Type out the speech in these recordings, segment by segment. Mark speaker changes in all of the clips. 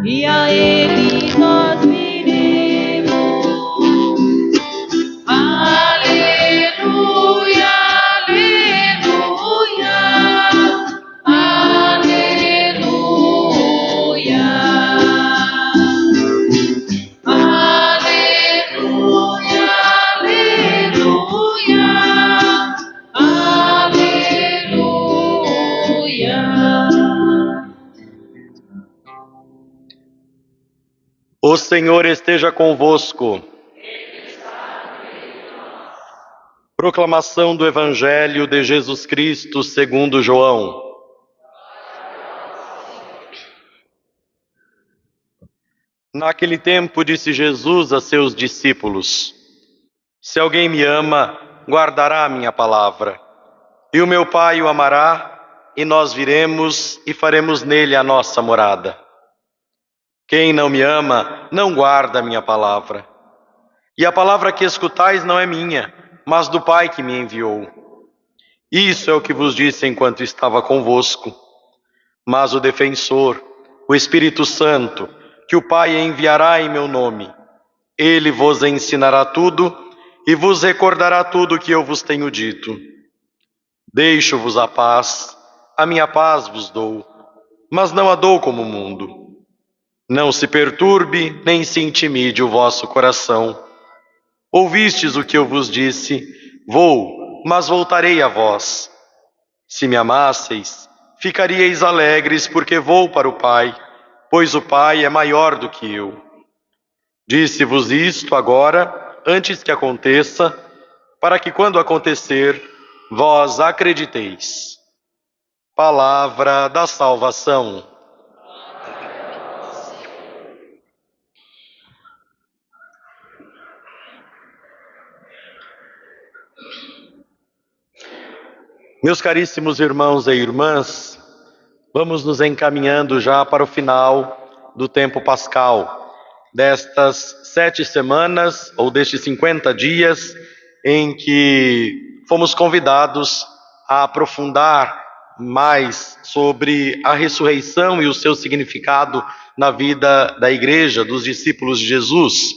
Speaker 1: e a Ele nós viremos. Aleluia, aleluia, aleluia, aleluia, aleluia, aleluia.
Speaker 2: O Senhor esteja convosco. Proclamação do Evangelho de Jesus Cristo segundo João. Naquele tempo disse Jesus a seus discípulos: Se alguém me ama, guardará a minha palavra. E o meu Pai o amará, e nós viremos e faremos nele a nossa morada. Quem não me ama, não guarda a minha palavra. E a palavra que escutais não é minha, mas do Pai que me enviou. Isso é o que vos disse enquanto estava convosco. Mas o defensor, o Espírito Santo, que o Pai enviará em meu nome, ele vos ensinará tudo e vos recordará tudo o que eu vos tenho dito. Deixo-vos a minha paz vos dou, mas não a dou como o mundo. Não se perturbe, nem se intimide o vosso coração. Ouvistes o que eu vos disse: vou, mas voltarei a vós. Se me amasseis, ficaríeis alegres, porque vou para o Pai, pois o Pai é maior do que eu. Disse-vos isto agora, antes que aconteça, para que quando acontecer, vós acrediteis. Palavra da salvação. Meus caríssimos irmãos e irmãs, vamos nos encaminhando já para o final do tempo pascal, destas 7 semanas, ou destes 50 dias, em que fomos convidados a aprofundar mais sobre a ressurreição e o seu significado na vida da Igreja, dos discípulos de Jesus.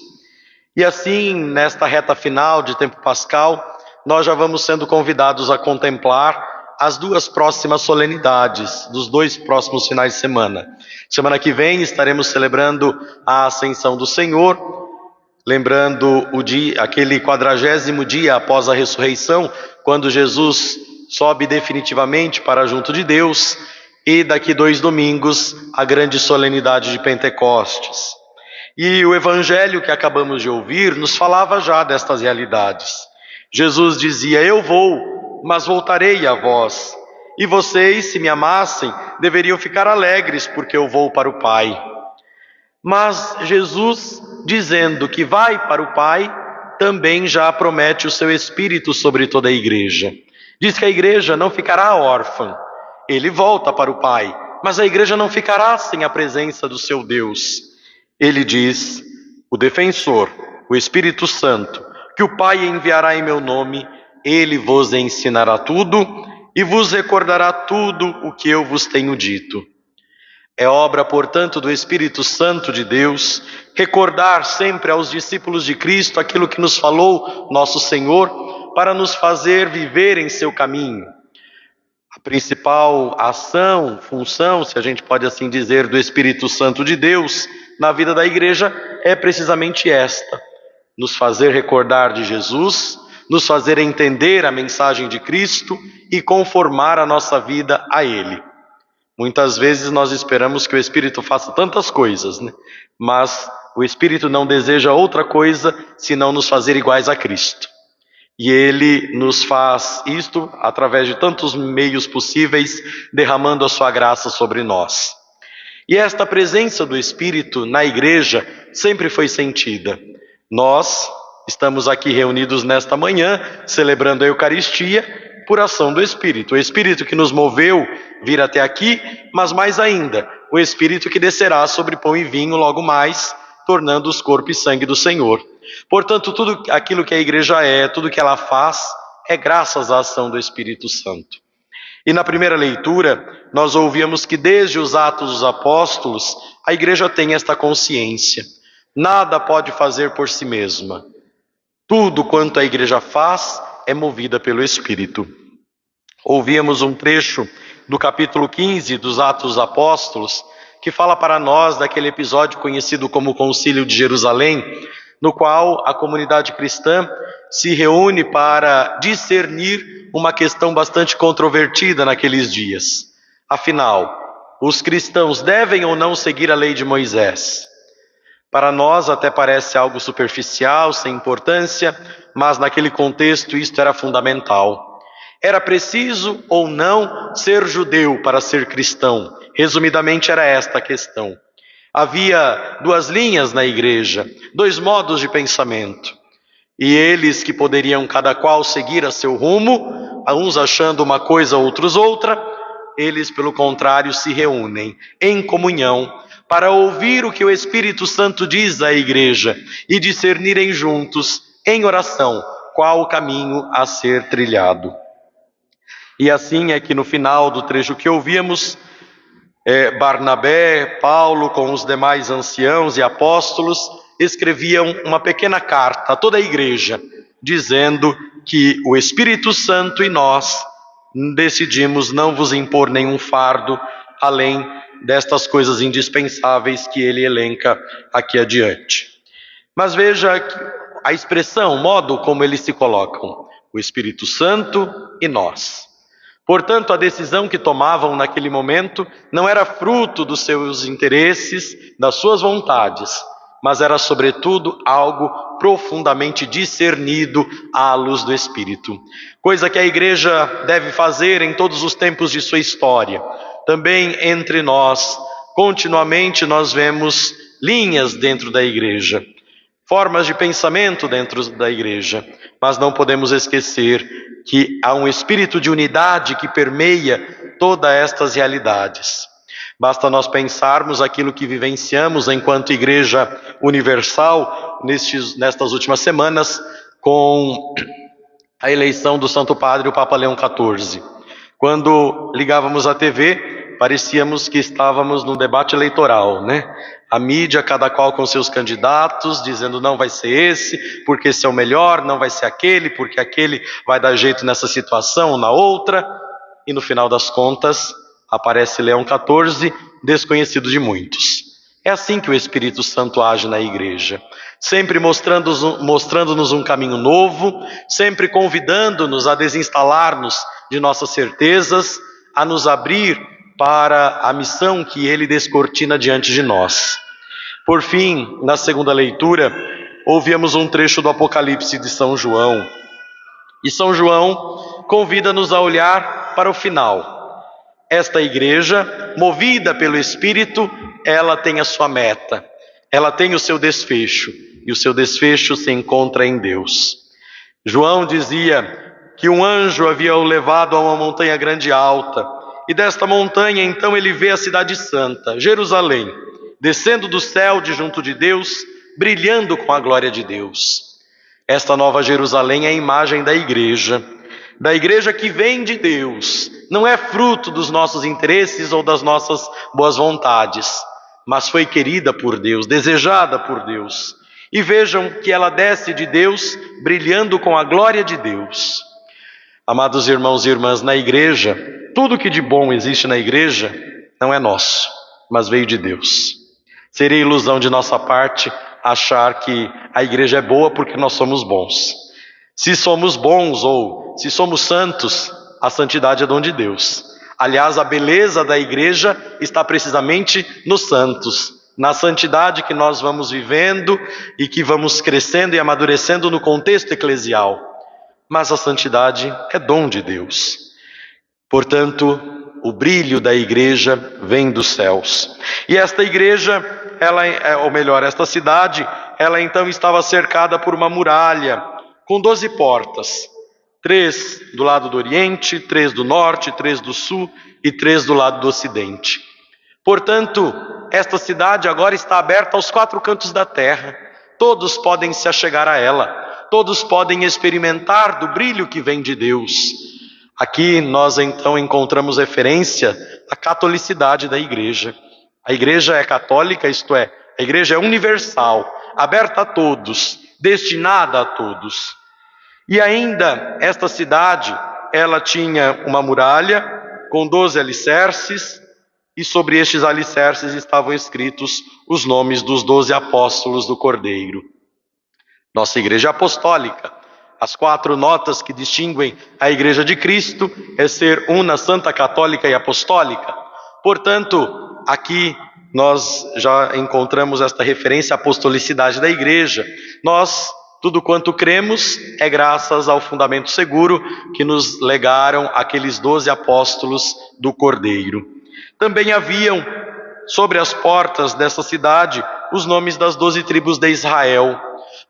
Speaker 2: E assim, nesta reta final de tempo pascal, nós já vamos sendo convidados a contemplar as 2 próximas solenidades, dos 2 próximos finais de semana. Semana que vem estaremos celebrando a Ascensão do Senhor, lembrando aquele 40º dia após a ressurreição, quando Jesus sobe definitivamente para junto de Deus, e daqui 2 domingos, a grande solenidade de Pentecostes. E o Evangelho que acabamos de ouvir nos falava já destas realidades. Jesus dizia: eu vou, mas voltarei a vós. E vocês, se me amassem, deveriam ficar alegres, porque eu vou para o Pai. Mas Jesus, dizendo que vai para o Pai, também já promete o seu Espírito sobre toda a Igreja. Diz que a Igreja não ficará órfã. Ele volta para o Pai, mas a Igreja não ficará sem a presença do seu Deus. Ele diz: o defensor, o Espírito Santo, que o Pai enviará em meu nome, ele vos ensinará tudo e vos recordará tudo o que eu vos tenho dito. É obra, portanto, do Espírito Santo de Deus recordar sempre aos discípulos de Cristo aquilo que nos falou nosso Senhor, para nos fazer viver em seu caminho. A principal ação, função, se a gente pode assim dizer, do Espírito Santo de Deus na vida da Igreja é precisamente esta: nos fazer recordar de Jesus, nos fazer entender a mensagem de Cristo e conformar a nossa vida a Ele. Muitas vezes nós esperamos que o Espírito faça tantas coisas, né? Mas o Espírito não deseja outra coisa senão nos fazer iguais a Cristo. E Ele nos faz isto através de tantos meios possíveis, derramando a sua graça sobre nós. E esta presença do Espírito na Igreja sempre foi sentida. Nós estamos aqui reunidos nesta manhã, celebrando a Eucaristia, por ação do Espírito. O Espírito que nos moveu vir até aqui, mas mais ainda, o Espírito que descerá sobre pão e vinho logo mais, tornando-os corpo e sangue do Senhor. Portanto, tudo aquilo que a Igreja é, tudo que ela faz, é graças à ação do Espírito Santo. E na primeira leitura, nós ouvíamos que desde os Atos dos Apóstolos, a igreja tem esta consciência. Nada pode fazer por si mesma. Tudo quanto a igreja faz é movida pelo Espírito. Ouvíamos um trecho do capítulo 15 dos Atos dos Apóstolos, que fala para nós daquele episódio conhecido como Concílio de Jerusalém, no qual a comunidade cristã se reúne para discernir uma questão bastante controvertida naqueles dias. Afinal, os cristãos devem ou não seguir a lei de Moisés? Para nós até parece algo superficial, sem importância, mas naquele contexto isto era fundamental. Era preciso ou não ser judeu para ser cristão? Resumidamente era esta a questão. Havia duas linhas na igreja, dois modos de pensamento. E eles que poderiam cada qual seguir a seu rumo, uns achando uma coisa, outros outra, eles pelo contrário se reúnem em comunhão para ouvir o que o Espírito Santo diz à igreja e discernirem juntos, em oração, qual o caminho a ser trilhado. E assim é que no final do trecho que ouvimos, Barnabé, Paulo, com os demais anciãos e apóstolos, escreviam uma pequena carta a toda a igreja, dizendo que o Espírito Santo e nós decidimos não vos impor nenhum fardo, além destas coisas indispensáveis que ele elenca aqui adiante. Mas veja a expressão, o modo como eles se colocam: o Espírito Santo e nós. Portanto, a decisão que tomavam naquele momento não era fruto dos seus interesses, das suas vontades, mas era sobretudo algo profundamente discernido à luz do Espírito. Coisa que a igreja deve fazer em todos os tempos de sua história. Também entre nós, continuamente nós vemos linhas dentro da igreja, formas de pensamento dentro da igreja, mas não podemos esquecer que há um espírito de unidade que permeia todas estas realidades. Basta nós pensarmos aquilo que vivenciamos enquanto Igreja Universal nestas últimas semanas, com a eleição do Santo Padre, o Papa Leão XIV. Quando ligávamos a TV, parecíamos que estávamos num debate eleitoral, né? A mídia, cada qual com seus candidatos, dizendo não vai ser esse, porque esse é o melhor, não vai ser aquele, porque aquele vai dar jeito nessa situação ou na outra. E no final das contas, aparece Leão XIV, desconhecido de muitos. É assim que o Espírito Santo age na igreja, sempre mostrando-nos um caminho novo, sempre convidando-nos a desinstalar-nos de nossas certezas, a nos abrir para a missão que ele descortina diante de nós. Por fim, na segunda leitura, ouvíamos um trecho do Apocalipse de São João. E São João convida-nos a olhar para o final. Esta igreja, movida pelo Espírito, ela tem a sua meta, ela tem o seu desfecho, e o seu desfecho se encontra em Deus. João dizia que um anjo havia o levado a uma montanha grande e alta, e desta montanha então ele vê a cidade santa, Jerusalém, descendo do céu de junto de Deus, brilhando com a glória de Deus. Esta nova Jerusalém é a imagem da igreja que vem de Deus, não é fruto dos nossos interesses ou das nossas boas vontades, mas foi querida por Deus, desejada por Deus. E vejam que ela desce de Deus, brilhando com a glória de Deus. Amados irmãos e irmãs, na igreja, tudo que de bom existe na igreja não é nosso, mas veio de Deus. Seria ilusão de nossa parte achar que a igreja é boa porque nós somos bons. Se somos bons ou se somos santos, a santidade é dom de Deus. Aliás, a beleza da igreja está precisamente nos santos, na santidade que nós vamos vivendo e que vamos crescendo e amadurecendo no contexto eclesial. Mas a santidade é dom de Deus. Portanto, o brilho da igreja vem dos céus. E esta igreja, esta cidade, ela então estava cercada por uma muralha, com 12 portas. 3 do lado do oriente, 3 do norte, 3 do sul e 3 do lado do ocidente. Portanto, esta cidade agora está aberta aos 4 cantos da terra. Todos podem se achegar a ela. Todos podem experimentar do brilho que vem de Deus. Aqui nós então encontramos referência à catolicidade da igreja. A igreja é católica, isto é, a igreja é universal, aberta a todos, destinada a todos. E ainda esta cidade, ela tinha uma muralha com 12 alicerces, e sobre estes alicerces estavam escritos os nomes dos 12 apóstolos do Cordeiro. Nossa igreja apostólica, as 4 notas que distinguem a igreja de Cristo é ser una, santa, católica e apostólica. Portanto, aqui nós já encontramos esta referência à apostolicidade da igreja. Nós, tudo quanto cremos, é graças ao fundamento seguro que nos legaram aqueles 12 apóstolos do Cordeiro. Também haviam sobre as portas dessa cidade os nomes das 12 tribos de Israel,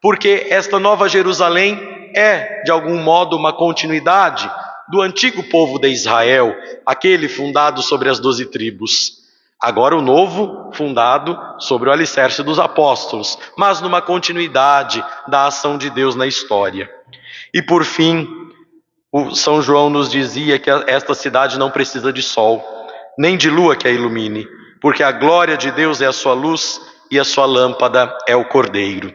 Speaker 2: porque esta Nova Jerusalém é, de algum modo, uma continuidade do antigo povo de Israel, aquele fundado sobre as 12 tribos. Agora o novo, fundado sobre o alicerce dos apóstolos, mas numa continuidade da ação de Deus na história. E por fim, o São João nos dizia que esta cidade não precisa de sol, nem de lua que a ilumine, porque a glória de Deus é a sua luz e a sua lâmpada é o Cordeiro.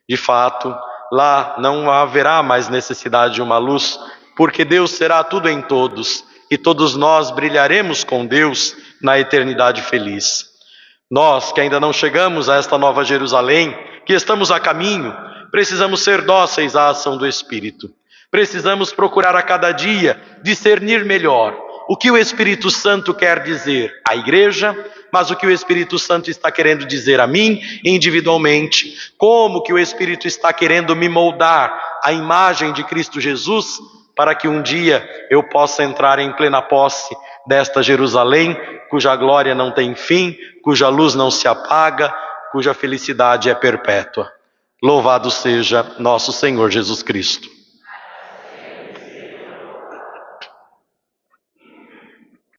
Speaker 2: De fato, lá não haverá mais necessidade de uma luz, porque Deus será tudo em todos, e todos nós brilharemos com Deus na eternidade feliz. Nós, que ainda não chegamos a esta Nova Jerusalém, que estamos a caminho, precisamos ser dóceis à ação do Espírito. Precisamos procurar a cada dia discernir melhor o que o Espírito Santo quer dizer à igreja, mas o que o Espírito Santo está querendo dizer a mim individualmente, como que o Espírito está querendo me moldar à imagem de Cristo Jesus, para que um dia eu possa entrar em plena posse desta Jerusalém, cuja glória não tem fim, cuja luz não se apaga, cuja felicidade é perpétua. Louvado seja nosso Senhor Jesus Cristo.